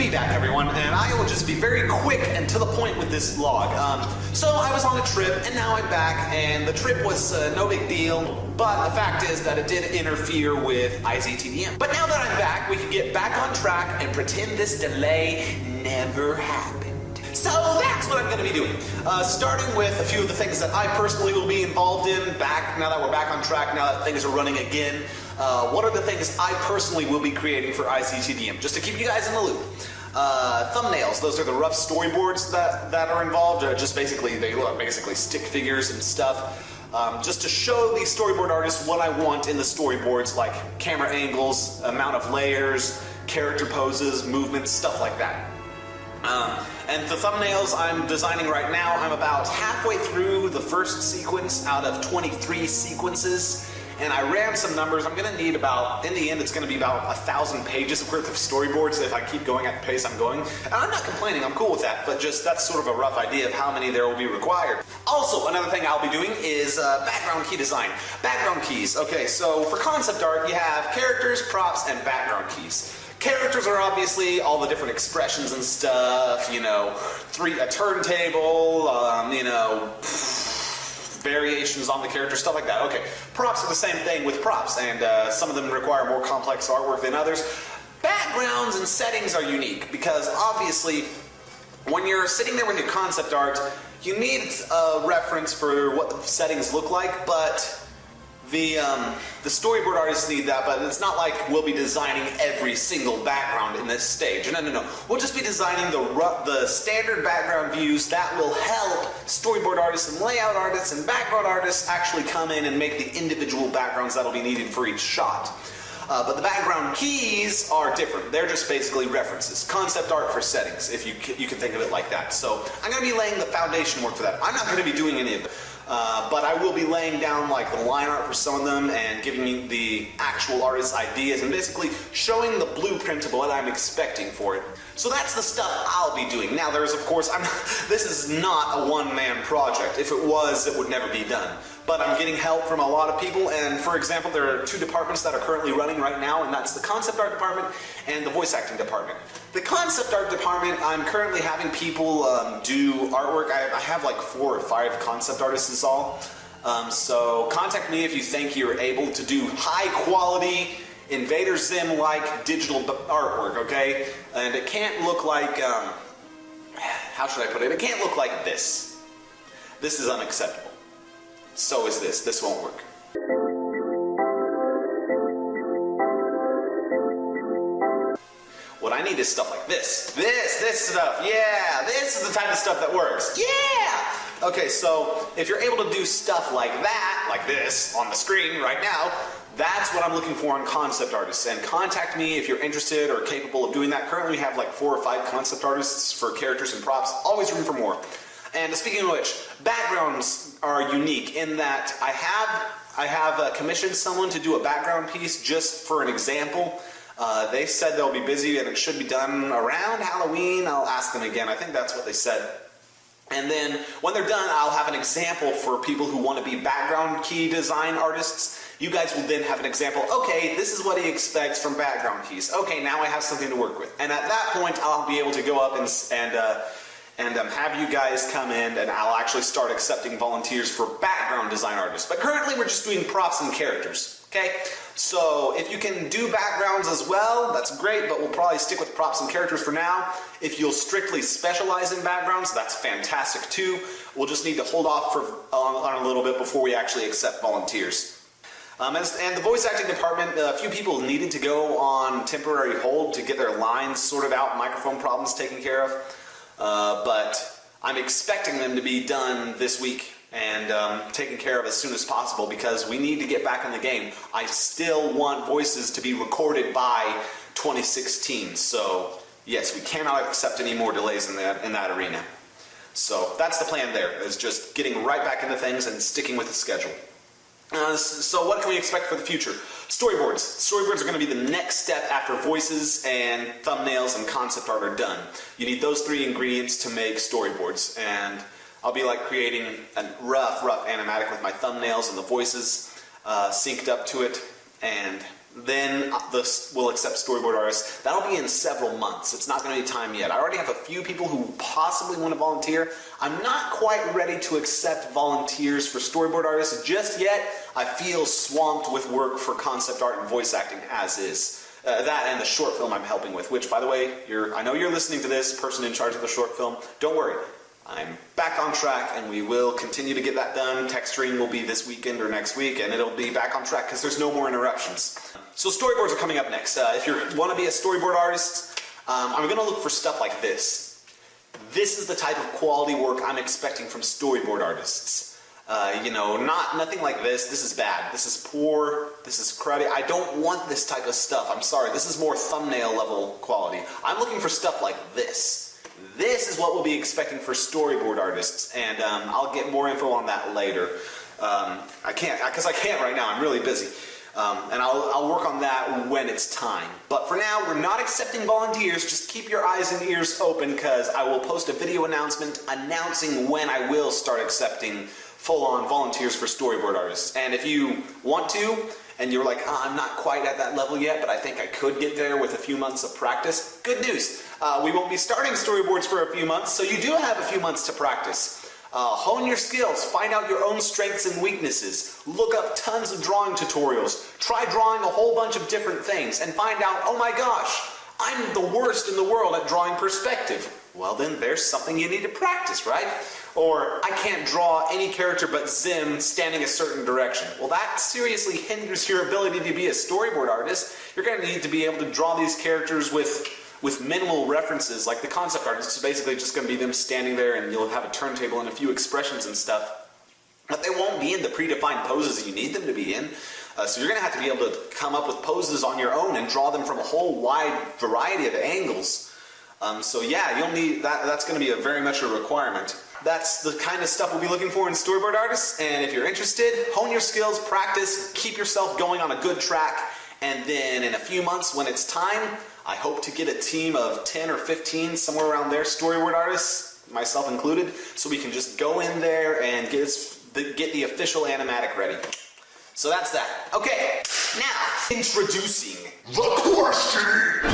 be back, everyone, and I will just be very quick and to the point with this vlog. So I was on a trip, and now I'm back, and the trip was no big deal, but the fact is that it did interfere with IZTDM. But now that I'm back, we can get back on track and pretend this delay never happened. So that's what I'm going to be doing. Starting with a few of the things that I personally will be involved in, now that we're back on track, now that things are running again. What are the things I personally will be creating for IZTDM, just to keep you guys in the loop. Thumbnails, those are the rough storyboards that are involved. Just basically, they look basically stick figures and stuff. Just to show the storyboard artists what I want in the storyboards, like camera angles, amount of layers, character poses, movements, stuff like that. And the thumbnails I'm designing right now, I'm about halfway through the first sequence out of 23 sequences. And I ran some numbers. I'm going to need about, in the end, it's going to be about 1,000 pages worth of storyboards if I keep going at the pace I'm going. And I'm not complaining, I'm cool with that, but just that's sort of a rough idea of how many there will be required. Also, another thing I'll be doing is background key design. Background keys. Okay, so for concept art, you have characters, props, and background keys. Characters are obviously all the different expressions and stuff, you know, a turntable, you know, variations on the character, stuff like that. Okay, props are the same thing with props, and some of them require more complex artwork than others. Backgrounds and settings are unique because obviously when you're sitting there with your concept art, you need a reference for what the settings look like, but the storyboard artists need that, but it's not like we'll be designing every single background in this stage. No. We'll just be designing the standard background views that will help storyboard artists and layout artists and background artists actually come in and make the individual backgrounds that'll be needed for each shot. But the background keys are different. They're just basically references. Concept art for settings, if you can think of it like that. So I'm going to be laying the foundation work for that. I'm not going to be doing any of it. But I will be laying down like the line art for some of them and giving you the actual artist's ideas and basically showing the blueprint of what I'm expecting for it. So that's the stuff I'll be doing. Now there's, of course, this is not a one-man project. If it was, it would never be done. But I'm getting help from a lot of people, and for example, there are two departments that are currently running right now, and that's the concept art department and the voice acting department. The concept art department, I'm currently having people do artwork. I have like 4 or 5 concept artists is all. So contact me if you think you're able to do high quality Invader Zim-like digital artwork, okay? And it can't look like, how should I put it? It can't look like this. This is unacceptable. So is this. This won't work. What I need is stuff like this. This stuff. Yeah, this is the type of stuff that works. Yeah! Okay, so if you're able to do stuff like that, like this, on the screen right now, that's what I'm looking for in concept artists. And contact me if you're interested or capable of doing that. Currently we have like 4 or 5 concept artists for characters and props. Always room for more. And speaking of which, backgrounds are unique in that I have commissioned someone to do a background piece just for an example. They said they'll be busy and it should be done around Halloween. I'll ask them again. I think that's what they said. And then when they're done, I'll have an example for people who want to be background key design artists. You guys will then have an example. Okay, this is what he expects from background keys. Okay, now I have something to work with. And at that point, I'll be able to go up and have you guys come in, and I'll actually start accepting volunteers for background design artists. But currently we're just doing props and characters, okay? So if you can do backgrounds as well, that's great, but we'll probably stick with props and characters for now. If you'll strictly specialize in backgrounds, that's fantastic too. We'll just need to hold off on a little bit before we actually accept volunteers. And the voice acting department, a few people needed to go on temporary hold to get their lines sorted out, microphone problems taken care of. But I'm expecting them to be done this week and taken care of as soon as possible because we need to get back in the game. I still want voices to be recorded by 2016, so yes, we cannot accept any more delays in that arena. So that's the plan there, is just getting right back into things and sticking with the schedule. So what can we expect for the future? Storyboards. Storyboards are going to be the next step after voices and thumbnails and concept art are done. You need those 3 ingredients to make storyboards, and I'll be like creating a rough animatic with my thumbnails and the voices synced up to it, and then we'll accept storyboard artists. That'll be in several months. It's not going to be time yet. I already have a few people who possibly want to volunteer. I'm not quite ready to accept volunteers for storyboard artists just yet. I feel swamped with work for concept art and voice acting as is. That and the short film I'm helping with, which, by the way, I know you're listening to this, person in charge of the short film. Don't worry. I'm back on track, and we will continue to get that done. Texturing will be this weekend or next week, and it'll be back on track because there's no more interruptions. So storyboards are coming up next. If you want to be a storyboard artist, I'm going to look for stuff like this. This is the type of quality work I'm expecting from storyboard artists. You know, nothing like this. This is bad. This is poor. This is cruddy. I don't want this type of stuff. I'm sorry. This is more thumbnail level quality. I'm looking for stuff like this. This is what we'll be expecting for storyboard artists, and I'll get more info on that later. I can't right now. I'm really busy. And I'll work on that when it's time. But for now, we're not accepting volunteers. Just keep your eyes and ears open, because I will post a video announcement announcing when I will start accepting full-on volunteers for storyboard artists. And if you want to, and you're like, I'm not quite at that level yet, but I think I could get there with a few months of practice, good news. We won't be starting storyboards for a few months, so you do have a few months to practice. Hone your skills, find out your own strengths and weaknesses, look up tons of drawing tutorials, try drawing a whole bunch of different things, and find out, oh my gosh, I'm the worst in the world at drawing perspective. Well then, there's something you need to practice, right? Or, I can't draw any character but Zim standing a certain direction. Well, that seriously hinders your ability to be a storyboard artist. You're going to need to be able to draw these characters with minimal references. Like the concept art is basically just going to be them standing there, and you'll have a turntable and a few expressions and stuff. But they won't be in the predefined poses you need them to be in. So you're going to have to be able to come up with poses on your own and draw them from a whole wide variety of angles. So yeah, you'll need that. That's going to be very much a requirement. That's the kind of stuff we'll be looking for in storyboard artists. And if you're interested, hone your skills, practice, keep yourself going on a good track, and then in a few months when it's time, I hope to get a team of 10 or 15, somewhere around there, storyboard artists, myself included, so we can just go in there and get the official animatic ready. So that's that. Okay, now, introducing the question!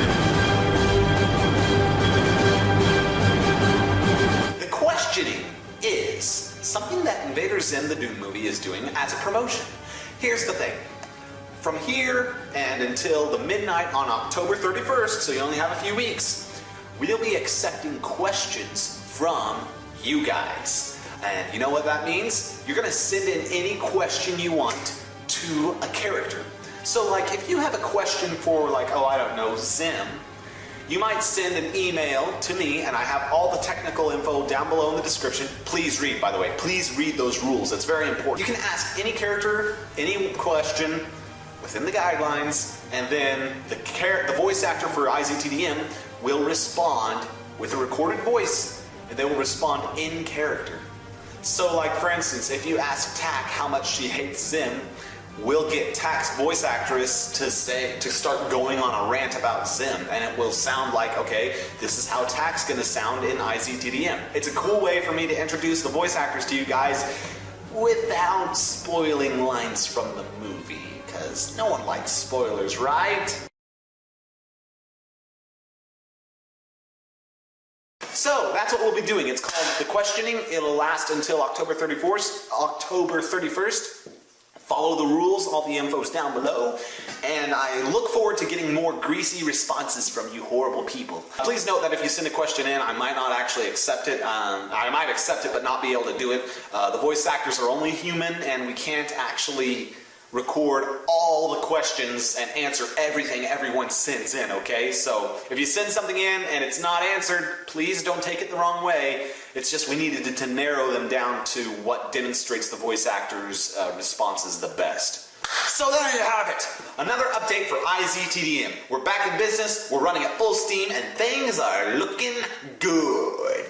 The questioning is something that Invader Zim the Doom movie is doing as a promotion. Here's the thing. From here and until the midnight on October 31st, so you only have a few weeks, we'll be accepting questions from you guys. And you know what that means? You're going to send in any question you want to a character. So like if you have a question for like, oh I don't know, Zim, you might send an email to me, and I have all the technical info down below in the description. Please read, by the way. Please read those rules. It's very important. You can ask any character, any question, within the guidelines, and then the voice actor for IZTDM will respond with a recorded voice, and they will respond in character. So like for instance, if you ask Tak how much she hates Zim, we'll get Tak's voice actress to start going on a rant about Zim, and it will sound like, okay, this is how Tak's gonna sound in IZTDM. It's a cool way for me to introduce the voice actors to you guys without spoiling lines from the movie. Because no one likes spoilers, right? So that's what we'll be doing. It's called The Questioning. It'll last until October 31st. Follow the rules. All the info's down below. And I look forward to getting more greasy responses from you horrible people. Please note that if you send a question in, I might not actually accept it. I might accept it but not be able to do it. The voice actors are only human, and we can't actually record all the questions and answer everything everyone sends in, okay? So if you send something in and it's not answered, please don't take it the wrong way. It's just we needed to narrow them down to what demonstrates the voice actor's responses the best. So there you have it. Another update for IZTDM. We're back in business, we're running at full steam, and things are looking good.